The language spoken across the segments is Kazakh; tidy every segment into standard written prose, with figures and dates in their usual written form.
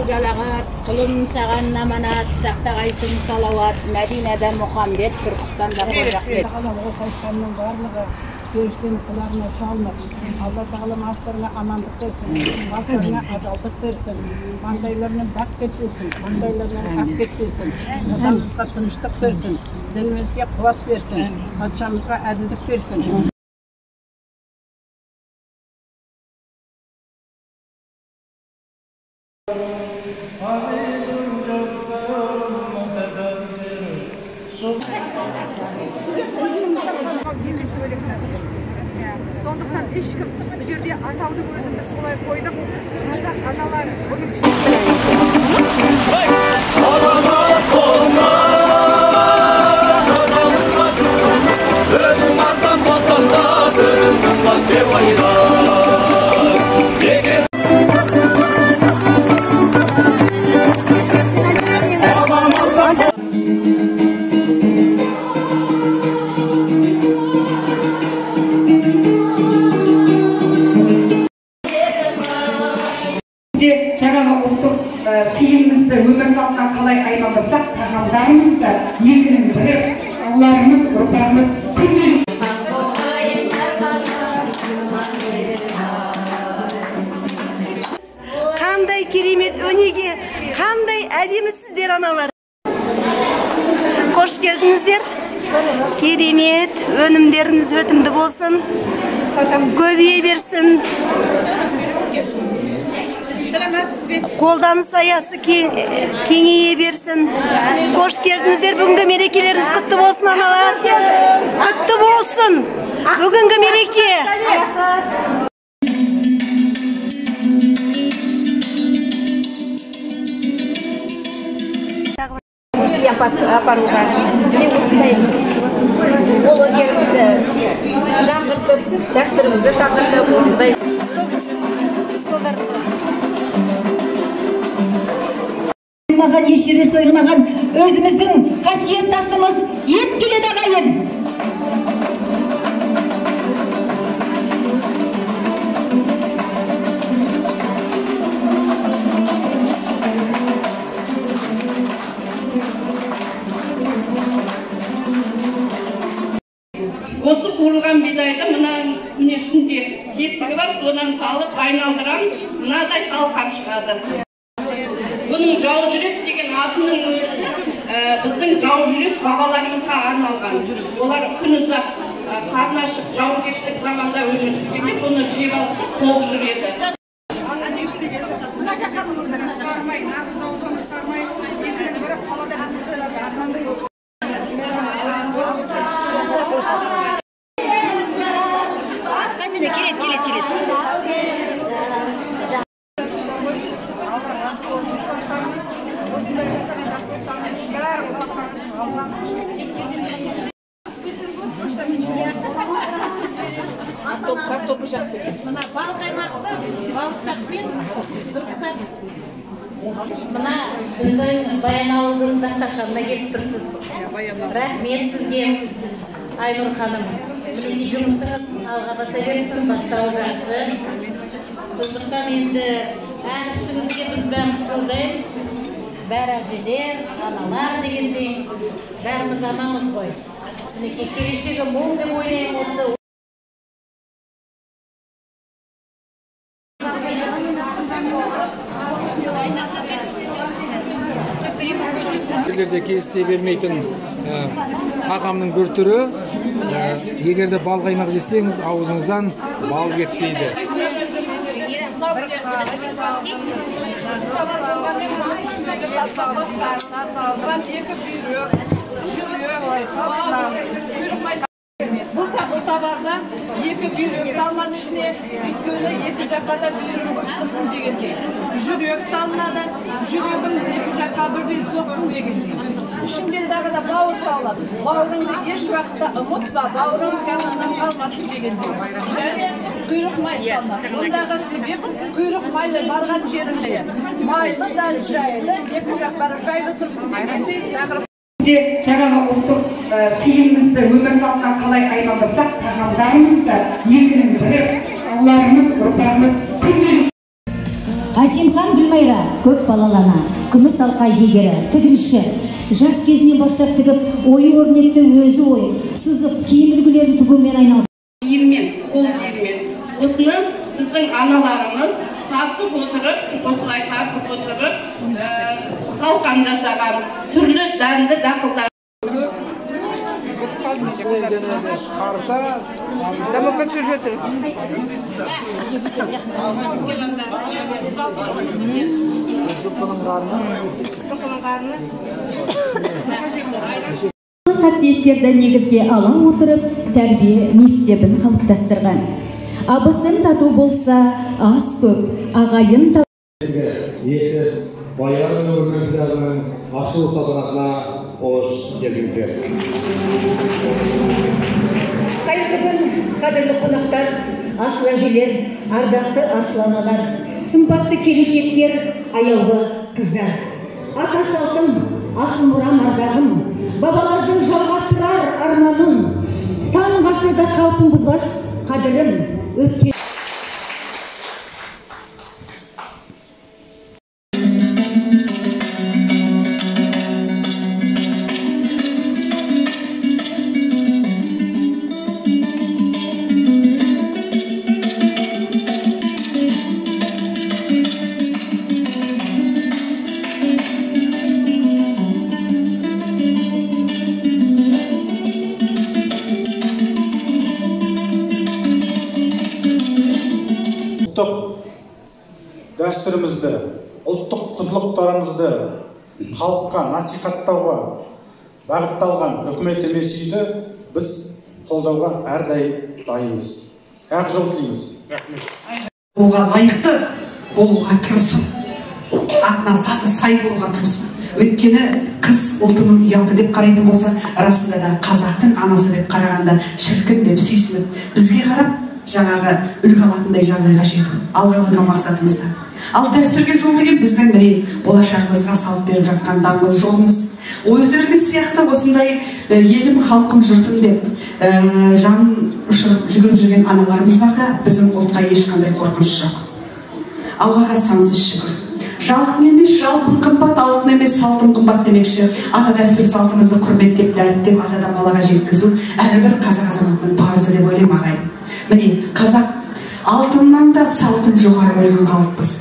Жалағат, құлым саған наманат, сақтағайсың салауат, Мәдинәдә Мұхаммед, Түркістанда Қожахмет. Осы айтқанның барлығы көрістен құлағына шалынып, Алла тағалам астарына амандық берсін, астарына адалдық берсін, маңдайларынан бақ кетпесін, маңдайларынан ақ кетпесін, отанымызға тыныштық берсін, дінімізге қуат берсін, патшамызға әділдік берсін. Сондықтан ешкім бұл жерде атауды өзіміз солай қойдық. Қазақ аналар бұның жаңағы ұлттық киімімізді өмір салтына қалай айналдырсақ, тағамдарымыз да екінің бірі, ауларымыз, ұрпағымыз қандай керемет өнеге, қандай әдемісіздер аналар. Қош келдіңіздер. Керемет, өнімдеріңіз өтімді болсын, көбейе берсін. Қолданыс аясы кеңейе берсін. Қош келдіңіздер. Бүгінгі мерекелеріңіз құтты болсын аналар. Құтты болсын. Бүгінгі мереке. Апаруға. Міне осындай ол өнерімізді жаңғыртып, дәстүрімізді шақыртып, осындай ешері сойылмаған өзіміздің қасиет тасымыз ет келеді ағайын. Осы қуырылған бидайды мына үстінде тесігі бар, содан салып айналдырамыз, мынадай қалқан шығады. Бұның жау жүрек деген атының өзі біздің жау жүрек бабаларымызға арналған. Олар күн ұзақ қарны ашып жаугершілік заманда өмір сүргенде бұны жеп алып тоқ жүреді. Картопы жақсы екен. Мына бал қаймақты, бауырсақпен дұрыстап. Мына біздің Баянауылдың дастарханына келіп тұрсыз. Рахмет сізге, Айнұр ханым. Мінекей жұмысыңыз алға баса берсін, бастауы жақсы. Сондықтан енді әншіңізге біз бәріміз қолдаймыз. Бәрі әжелер, аналар дегендей, бәріміз анамыз ғой. Мінекей келешегі мол деп ойлаймын осы. Кездесе бермейтін тағамның бір түрі, егерде бал қаймақ жесеңіз, аузыңыздан бал кетпейді. Бұл табарда екі бүйрек салынады ішіне, өйткені екі жаққа да бүйрек ұқтырсын дегендей. Жүрек салынады, жүрегім екі жаққа бірдей соқсын дегендей. Ішінде дағы да бауыр салынады. Бауырыңды еш уақытта ұмытпа, бауырың жаныңнан қалмасын дегендей. Және құйрық май салынады. Бұндағы себеп құйрық майлы барған жерінде майлы да жайлы, екі жақтары жайлы тұрсын дегендей. Жаңағы ұлттық киімімізді өмір салтына қалай айналдырсақ, тағамдарымыз да екінің бірі, ауларымыз, ұрпағымыз Асимхан Гүлмайра көп балалана, күміс алқа егері, тігінші. Жас кезінен бастап тігіп, ойы өрнекті өзі ой, сызып, киім үлгілерін тігумен айналысты. Киіммен, қол киіммен. Осыны біздің аналарымыз тартып отырып, осылай тартып отырып, қалқан жасаған түрлі дәнді дақылдар. Қасиеттерді негізге ала отырып, тәрбие мектебін қалыптастырған. Абысын тату болса, ас көп, ағайын тату. Ертіс баян өңіріндегі ашылу салтанатына қош келдіңіздер. Қайырлы күн, қадірлі қонақтар, асыл әжелер, ардақты асыл аналар, сымбатты келешектер, аяулы қыздар. Ата салтым, асыл мұрам ардағым, бабалардың жалғастырар арманым, сан ғасырда қалпын бұзбас қадірім, өткен. дәстүрімізді, ұлттық құндылықтарымызды халыққа насихаттауға бағытталған үкімет емес үйді біз қолдауға әрдайым дайынбыз. Ақ жол тілейміз. Болуға лайықты болуға тырысу, атына заты сай болуға тырысу. Өйткені қыз ұлтының ұялды деп қарайтын болса, расында да қазақтың анасы деп қарағанда шіркін деп сүйсініп, бізге қарап жаңағы үлгі алатындай жағдайға жету, алға қойған мақсатымызда. Ал дәстүрге жол деген біздің міне болашағымызға салып беріп жатқан даңғыл жолымыз. Өздеріңіз сияқты осындай елім, халқым, жұртым деп жанын ұшырып жүгіріп жүрген аналарымыз бар да, біздің ұлтқа ешқандай қорқыныш жоқ. Аллаға сансыз шүкір. Жалқын емес, жалпын қымбат, алтын емес, салтын қымбат демекші. Ата дәстүр салтымызды құрметтеп, дәріптеп, атадан балаға жеткізу әрбір қазақ азаматының парызы деп ойлаймын ағайын. Міне, қазақ алтыннан да салтын жоғары қойған халықпыз.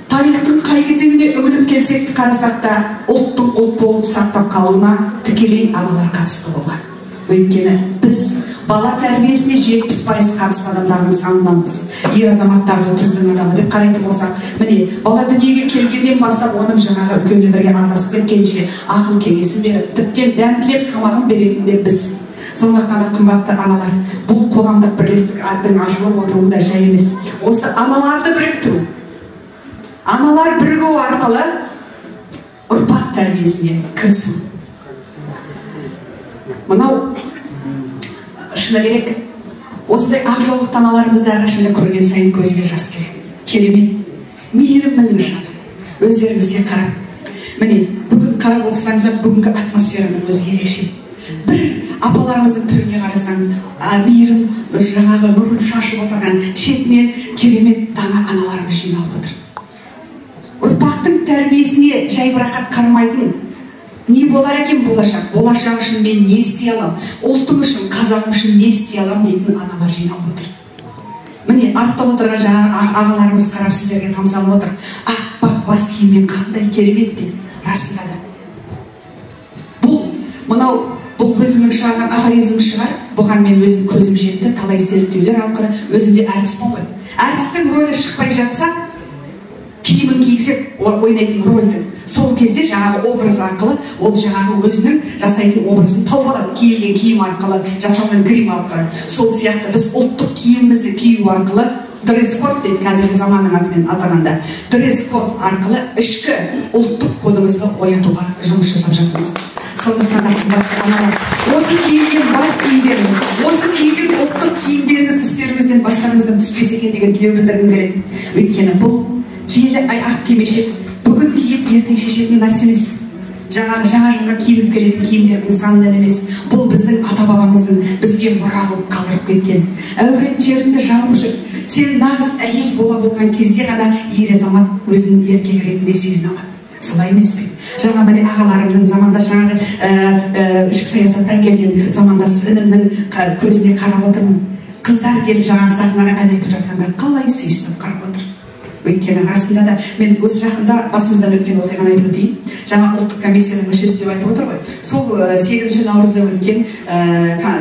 Тарихтың қай кезеңіне үгіліп келсек қарасақ та, ұлттың ұлт болып сақтап қалуына тікелей аналар қатысты болған. Өйткені біз бала тәрбиесіне 70% қатысты адамдардың санынанбыз. Ер азаматтарды түздің адамы деп қарайтын болсақ, міне, бала дүниеге келгеннен бастап оның жаңағы үлкен өмірге араласып кеткенше ақыл кеңесін беріп, тіптен дәмділеп тамағын беретін де біз. Сондықтан да қымбатты аналар, бұл қоғамдық бірлестіктің ашылып отыруы да жай емес. Осы аналарды біріктіру, аналар бірігу арқылы ұрпақ тәрбиесіне кірісу. Мынау шыны керек, осындай ақ жаулықты аналарымызды әрқашанда көрген сайын көзіме жас келеді. Керемет, мейірімнің нышаны. Өздеріңізге қарап, міне, бүгін қарап отырсаңыздар, бүгінгі атмосфераның өзі ерекше. Бір апаларымыздың түріне қарасаң, мейірім жаңағы нұрын шашып отырған шетінен керемет дана аналарымыз жиналып отыр. Ұрпақтың тәрбиесіне жайбарақат қарамайтын, не болар екен болашақ? Болашақ үшін мен не істей алам? Ұлтым үшін, қазағым үшін не істей алам дейтін аналар жиналып отыр. Міне, артта отырған жаңағы ағаларымыз қарап сіздерге тамсанып отыр. Аппақ бас киіммен қандай керемет дейді. Расында да. Бұл өзімнің шығарған афоризм шығар. Бұған мен өзім көзім жетті, талай зерттеулер арқылы өзімде әртіспін ғой. Әртістің рөлі шықпай жатса, киімін кигізіп ойнайтын рөлдің сол кезде жаңағы образ арқылы ол жаңағы өзінің жасайтын образын тауып алады, киілген киім арқылы, жасалған грим арқылы. Сол сияқты біз ұлттық киімімізді кию арқылы, дресс-код деп қазіргі заманның атымен атағанда, дресс-код арқылы ішкі ұлттық кодымызды оятуға жұмыс жасап жатырмыз. Сондықтан осы киілген бас киімдеріміз, осы киілген ұлттық киімдеріміз үстерімізден бастарымыздан түспес екен деген тілеу білдіргім келеді. Өйткені бұл желі ақ кимешек бүгін киіп ертең шешетін нәрсе емес. Жаңағы жаңа жылға киініп келетін киімдердің санынан емес. Бұл біздің ата бабамыздың бізге мұра қылып қалдырып кеткен. Әурет жеріңді жауып жүр, сен нағыз әйел бола болған кезде ғана ер азамат өзінің еркек ретінде сезіне алады. Солай емес пе? Жаңа міне ағаларымның замандас, жаңағы ішкі саясаттан келген замандас інімнің көзіне қарап отырмын. Қыздар келіп жаңағы сахнаға ән айтып жатқанда қалай сүйсініп қарап отыр. Өйткені арасында да мен осы жақында басымыздан өткен оқиғаны айтып өтейін. Жаңа ұлттық комиссияның мүшесі деп айтып отыр ғой. Сол 8 наурызда өткен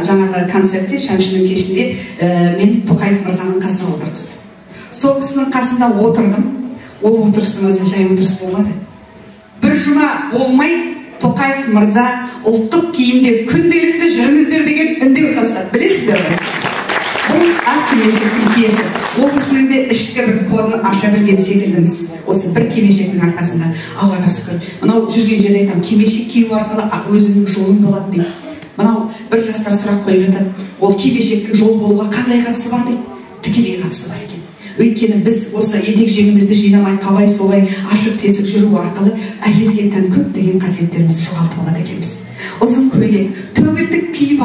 жаңағы концертте, Шәмшінің кешінде мен Тоқаев мырзаның қасына отырғызды. Сол кісінің қасында отырдым. Ол отырыстың өзі жай отырыс болмады. Bir жұма болмай Тоқаев мырза ұлттық киімде күнделікті жүріңіздер деген үндеу тастады. Білесіздер ме? Бұл ақ кимешектің киесі. Ол кісінің де ішкі бір кодын аша білген секілдіміз. Осы бір кимешектің арқасында. Аллаға шүкір. Мынау жүрген жерде айтам, кимешек кию арқылы өзінің жолың болады дейді. Мынау бір жастар сұрақ қойып жатады. Ол кимешектің жол болуға қандай қатысы бар дейді? Тікелей қатысы бар екен. Өйткені біз осы етек жеңімізді жинамай қалай солай ашық тесік жүру арқылы әйелге тән көптеген қасиеттерімізді жоғалтып алады екенбіз. Ұзын көйлек, төгілтік кию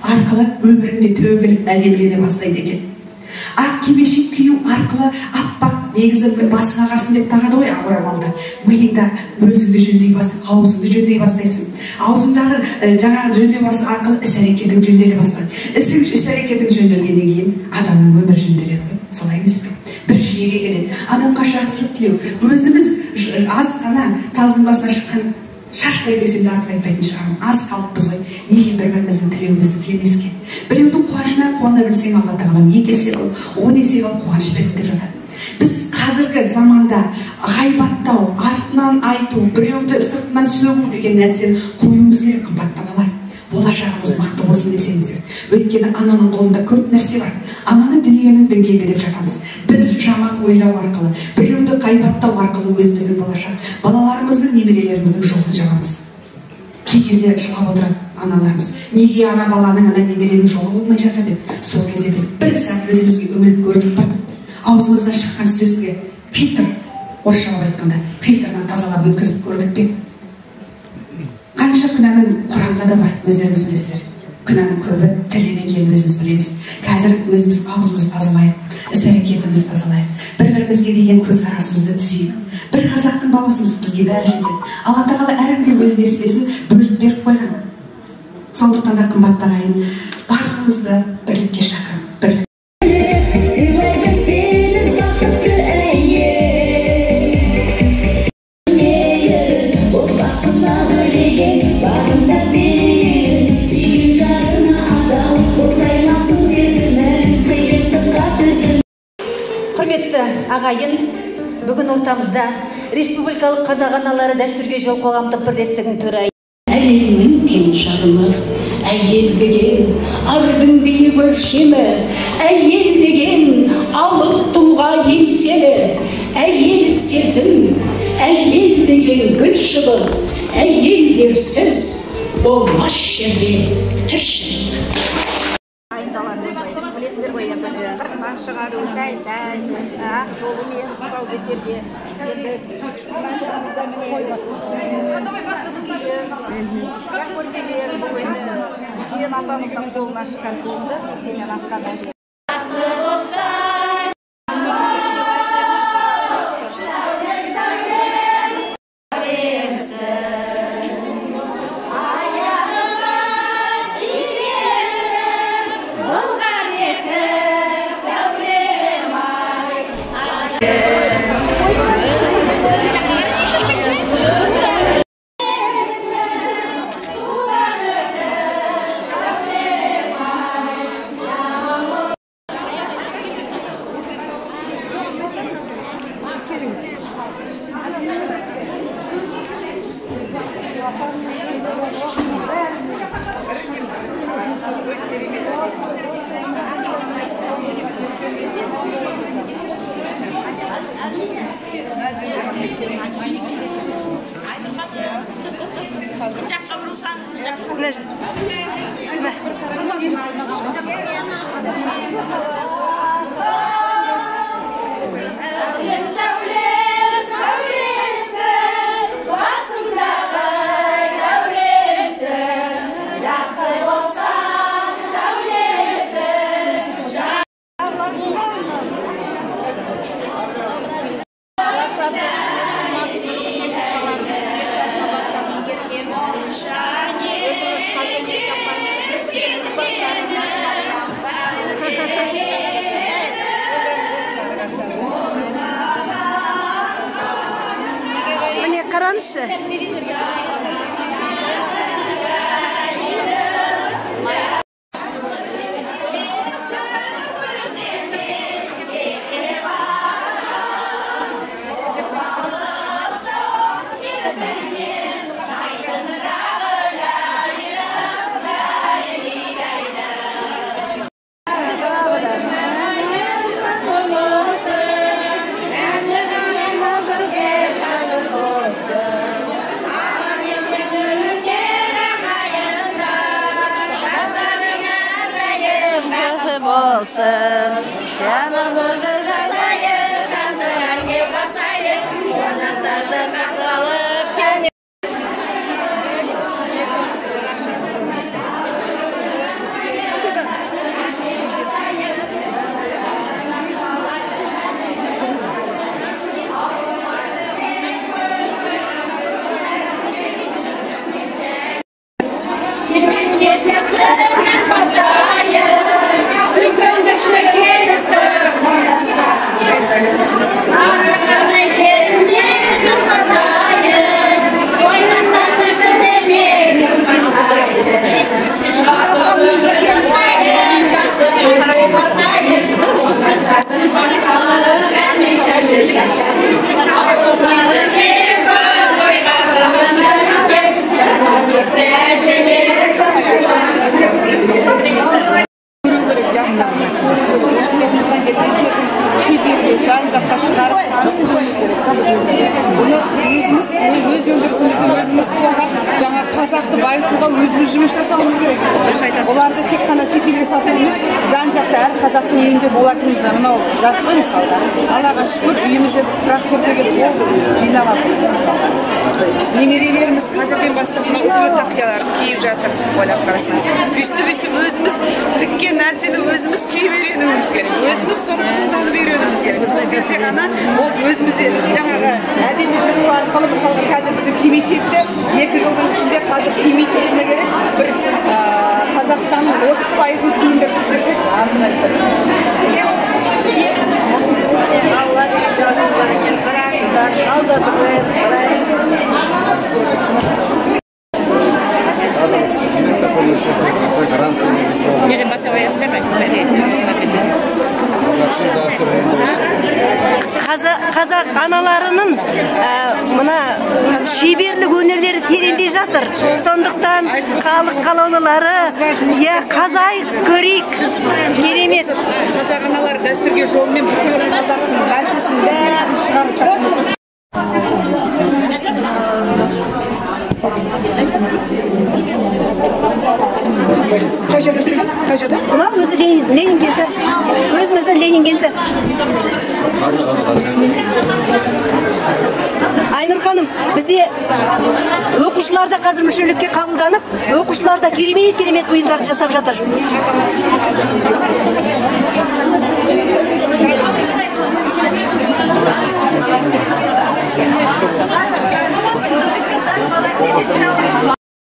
арқылы өмірінде төгіліп әдемілене бастайды екен. Ақ кимешек кию арқылы аппақ негізі басыңа қарсын деп тағады ғой орамалды. Миыңда өзіңді жөндей бастайсың, аузыңды жөндей бастайсың. Аузыңдағы жаңағы жөндеу басы арқылы іс-әрекетің жөнделе бастайды. Іс-әрекетің жөнделгеннен кейін адамның өмірі жөнделеді. Солай емес пе? Бір жүйеге келеді. Адамға жақсылық тілеу. Өзіміз аз ғана тазының басына шыққан шаштай десем де артық айтпайтын шығармын. Аз халықпыз ғой. Неге бір-біріміздің тілеуімізді тілемеске? Біреудің қуанышына қуана білсең, Алла тағала 2 есе қылып, 10 есе қылып қуаныш береді деп жатады. Біз қазіргі заманда ғайбаттау, артынан айту, біреуді сыртынан сөгу деген нәрсені қоюымыз керек, қымбатты балалар. Болашағымыз мықты болсын десеңіздер. Өйткені ананың қолында көп нәрсе бар. Ананы дүниенің діңгегі деп жатамыз. Біз жаман ойлау арқылы, біреуді ғайбаттау арқылы өзіміздің болашақ, балаларымыздың, немерелеріміздің жолын жабамыз. Кей кезде жылап отырады аналарымыз. Неге ана баланың, ана немеренің жолы болмай жатыр деп. Сол кезде біз бір сәт өзімізге үміт көрдік па? Аузымыздан шыққан сөзге фильтр, орысшалап айтқанда, фильтрдан тазалап өткізіп көрдік пе? Қанша күнәнің Құранда да бар, өздеріңіз білесіздер. Күнәнің көбі тілінен кейін өзіміз білеміз. Қазір өзіміз аузымызды тазалайық, іс-әрекетімізді тазалайық, бір-бірімізге деген көзқарасымызды түзейік. Бір қазақтың баласымыз, бізге бәрі жетеді. Алла тағала әркімге өз несібесін бөліп беріп қойған. Сондықтан да қымбатты ағайын, барлығымызды бірлікке шақырамын. Құрметті ағайын, бүгін ортамызда Республикалық қазақ аналары дәстүрге жол қоғамдық бірлестігінің төрайымы. Әлемнің тең жарымы, әйел деген ардың биік өлшемі, әйел деген алып тұлға еңселі, әйел сезім, әйел деген гүл шыбық, әйелдерсіз болмас жерде тіршілік. Білесіздер ғой, қырқынан шығару, ақ жолымен тұсаукесерге енді көркелер бұл енді үлкен апамыздың қолынан шыққан туынды 80-нен асқан әже. Башланышы. Olsun, yanımızı basayım, şanlarını basayım, yanaklarını kasalıp gelin. Жан-жаққа шығарып таныстыруымыз керек. Бұны өз өндірісімізді өзіміз қолдап, жаңа қазақты байытуға өзіміз жұмыс жасауымыз керек. Оларды тек қана шетелге сатуымыз жан-жақта әр қазақтың үйінде болатын мынау зат қой мысалға. Аллаға шүкір, үйімізде бірақ көрпеге жинап алып мысалға. Немерелеріміз қазірден бастап мына үкімет тақияларды киіп жатыр, ойлап қарасаңыз. Бүйтіп өзіміз тіккен нәрсені өзіміз киіп үйренуіміз керек. Өзіміз соны қолданып үйренуіміз керек. Десе ғана ол өзімізде жаңағы әдемі жүру арқылы мысалға қазір біз кимешекті 2 жылдың ішінде қазір кимейтін шыны керек бір Қазақстанның 30%-ын киіндірдік десек Қазақ аналарының мына шеберлік өнерлері тереңде жатыр. Сондықтан халық қалаулылары қазайық көрейік. Керемет. Қазақ аналары дәстүрге жолмен бүкіл қазақтың әртісін бәрін шығарып жатырмыз. Қай жерде? Мына өзі Ленин кенті. Өзіміздің Ленин кенті. Айнұр ханым, бізде оқушылар да қазір мүшелікке қабылданып, оқушылар да керемет бұйымдарды жасап жатыр.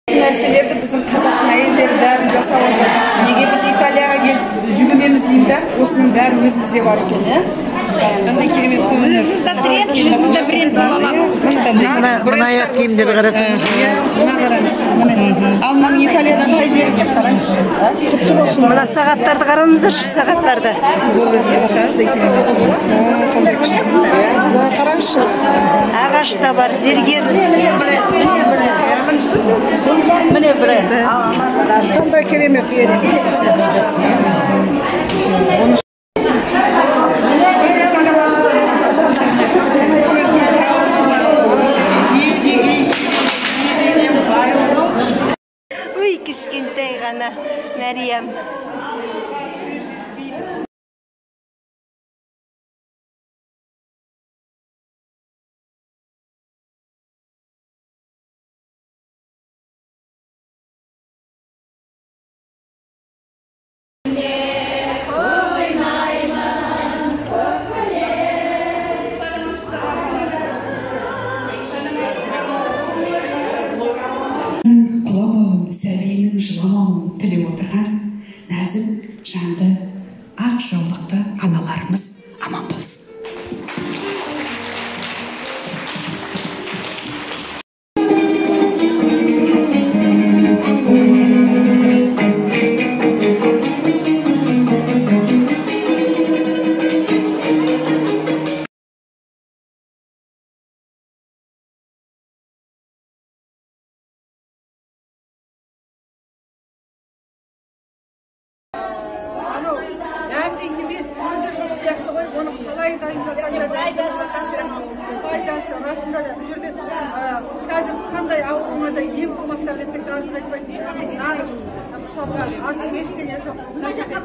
Нәрселерді біздің қазақтың әйелдері бәрін жасап отыр. Неге біз Италияға келіп жүгінеміз деймін да, осының бәрі өзімізде бар екен, қандай керемет көңіл. Өзімізде тренд, өзімізде бренд. Мына аяқ киімдерді қарасаң. Мына қараңыз. Ал мынаның Италиядан қай жерге қараңызшы. Құтты болсын. Мына сағаттарды қараңыздаршы, сағаттарды. Қараңызшы. Ағаш та бар, зергер. Міне бренд. Қандай керемет. Ой, кішкентай ғана Мәриям. Құламауын, сәбиінің жыламауын тілеп отырған нәзік жанды ақ жаулықты аналарымыз аман болсын. қалай дайындасаң да пайдасы расында да бұл жерде қазір қандай ауруына да ем қылмақтар десек те артық айтпайтын шығармыз. Нағыз мысалға артық ештеңе жоқ. Мына жерде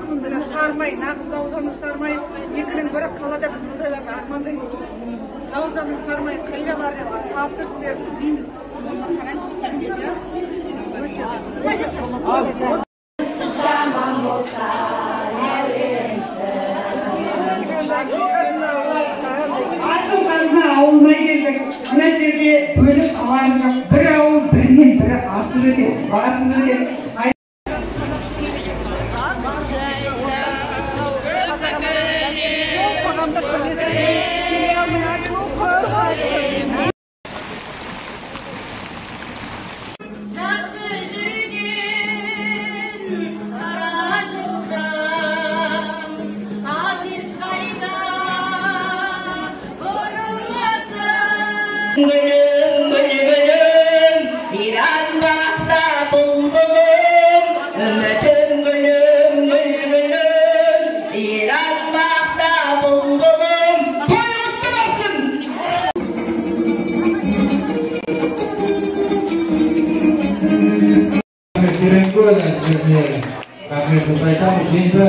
сармай, нағыз заузаның сармайы екінің бірі қалада біз бұндайларға армандаймыз. Заузаның сармайы қайда бар деп тапсырыс беріп іздейміз. Жаман болса ауылына келдік. Мына жерде бөліп аларымыз жоқ. Бір ауыл бірінен бірі асып өтеді, басып өтеді. Gülüm, gülüm, bir anbakta bulbulum. Ümitim gülüm, gülüm, bir anbakta bulbulum. Toy kutlu olsun. Teşekkür ederim. Rahmet olsaydı şimdi.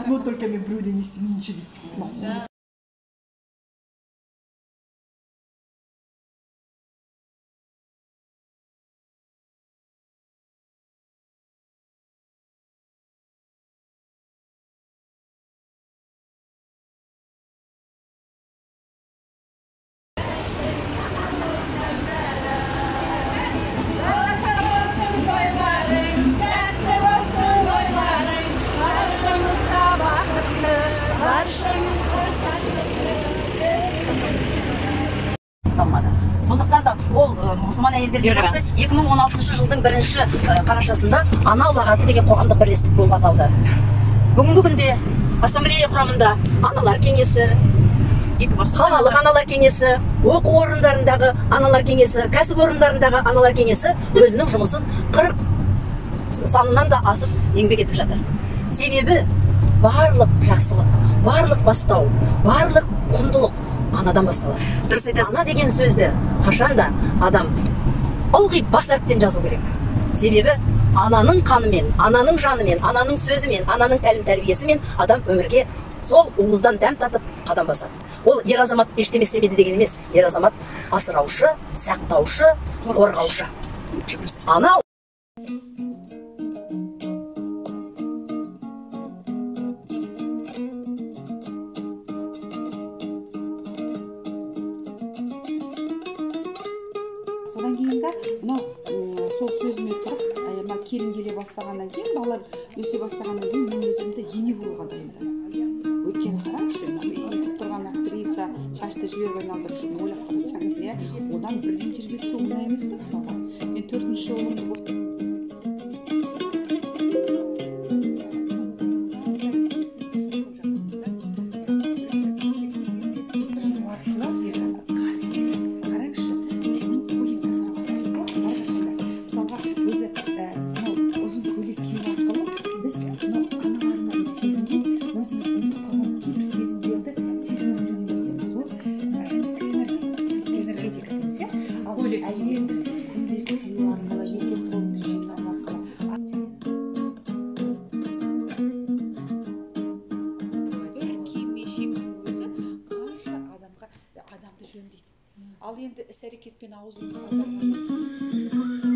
Но только мне блюда не ничего. Сондықтан да ол мұсылман әйелдер лигасы 2016 жылдың 1 қарашасында ана ұлағаты деген қоғамдық бірлестік болып аталды. Бүгінгі күнде ассамблея құрамында аналар кеңесі, қалалық аналар кеңесі, оқу орындарындағы аналар кеңесі, кәсіп орындарындағы аналар кеңесі өзінің жұмысын 40 санынан да асып еңбек етіп жатыр. Себебі барлық жақсылық, барлық бастау, барлық құндылық анадан басталады. Ана деген сөзді қашанда адам ылғи бас әріптен жазу керек. Себебі ананың қанымен, ананың жанымен, ананың сөзімен, ананың тәлім тәрбиесімен адам өмірге сол уыздан дәм татып қадам басады. Ол ер азамат ештеме істемеді деген емес. Ер азамат асыраушы, сақтаушы, қорғаушы. Ана содан кейін да мынау сол сөзіме тұрып аяма келін келе бастағаннан кейін балалар өсе бастағаннан кейін мен өзімді ене болуға дайындадым. Өйткені қараңызшы, етіп тұрған актриса шашты жіберіп айналдырып жүрген ойлап қарасаңыз, иә, одан бірден жерге түсу оңай емес пе мысалға? Мен 4-ші ұлымды ал енді іс-әрекетпен аузыңыз тазарған